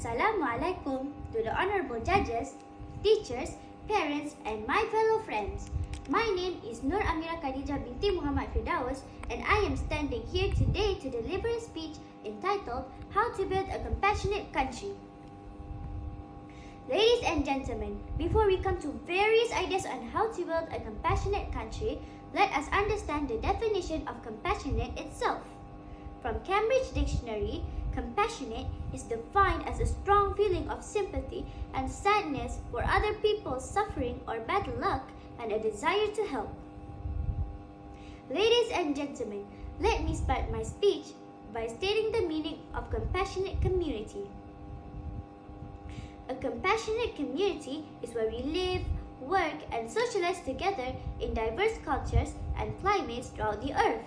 Assalamualaikum to the honorable judges, teachers, parents, and my fellow friends. My name is Amirah Khadijah Binti Muhammad Firdaus, and I am standing here today to deliver a speech entitled How to Build a Compassionate Country. Ladies and gentlemen, before we come to various ideas on how to build a compassionate country, let us understand the definition of compassionate itself. From Cambridge Dictionary, compassionate is defined as a strong feeling of sympathy and sadness for other people's suffering or bad luck and a desire to help. Ladies and gentlemen, let me start my speech by stating the meaning of compassionate community. A compassionate community is where we live, work, and socialize together in diverse cultures and climates throughout the earth.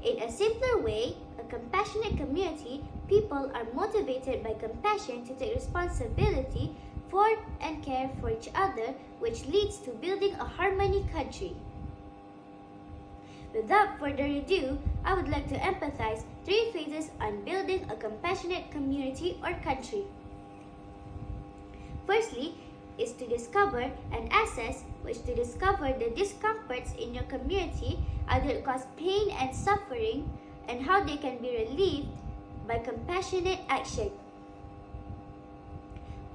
In a simpler way, a compassionate community, people are motivated by compassion to take responsibility for and care for each other, which leads to building a harmony country. Without further ado, I would like to emphasize 3 phases on building a compassionate community or country. Firstly, is to discover and assess, which to discover the discomforts in your community, either cause pain and suffering, and how they can be relieved by compassionate action.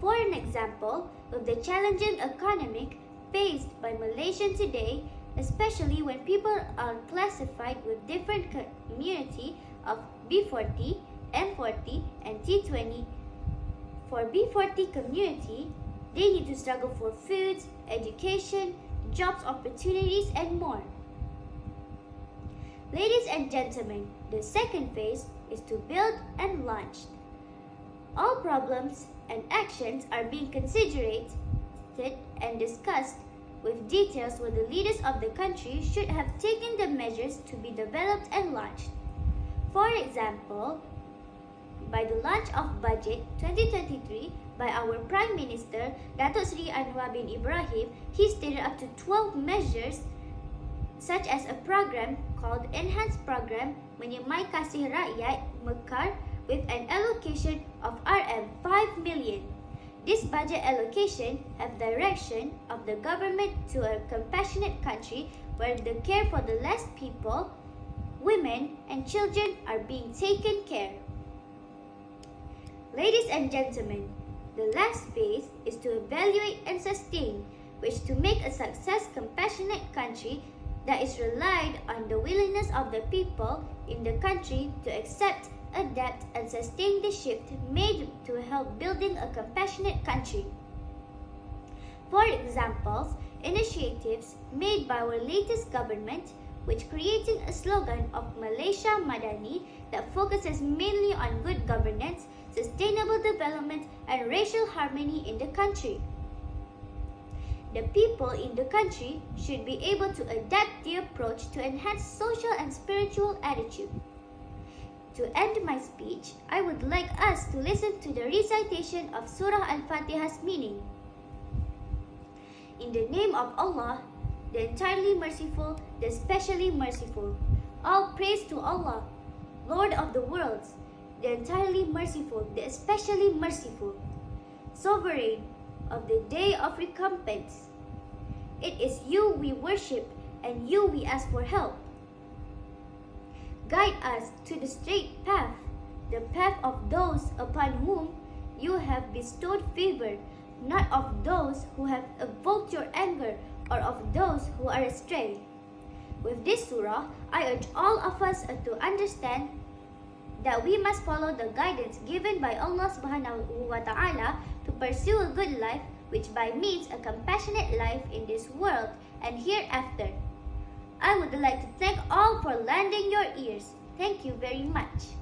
For an example, with the challenging economic faced by Malaysians today, especially when people are classified with different community of B40, M40, and T20. For B40 community, they need to struggle for food, education, jobs opportunities, and more. Ladies and gentlemen, the second phase is to build and launch. All problems and actions are being considered and discussed with details where the leaders of the country should have taken the measures to be developed and launched. For example, by the launch of Budget 2023 by our Prime Minister, Datuk Sri Anwar bin Ibrahim, he stated up to 12 measures such as a program called Enhanced Program Menyemai Kasih Rakyat Mekar with an allocation of RM5 million. This budget allocation have direction of the government to a compassionate country where the care for the less people, women, and children are being taken care. Ladies and gentlemen, the last phase is to evaluate and sustain, which to make a success compassionate country that is relied on the willingness of the people in the country to accept, adapt, and sustain the shift made to help building a compassionate country. For examples, initiatives made by our latest government, which creating a slogan of Malaysia Madani that focuses mainly on good governance, sustainable development, and racial harmony in the country. The people in the country should be able to adapt the approach to enhance social and spiritual attitude. To end my speech, I would like us to listen to the recitation of Surah Al-Fatihah's meaning. In the name of Allah, the entirely merciful, the especially merciful. All praise to Allah, Lord of the worlds, the entirely merciful, the especially merciful, sovereign of the day of recompense. It is you we worship, and you we ask for help. Guide us to the straight path, the path of those upon whom you have bestowed favor, not of those who have evoked your anger or of those who are astray. With this surah, I urge all of us to understand that we must follow the guidance given by Allah subhanahu wa ta'ala to pursue a good life, which by means a compassionate life in this world and hereafter. I would like to thank all for lending your ears. Thank you very much.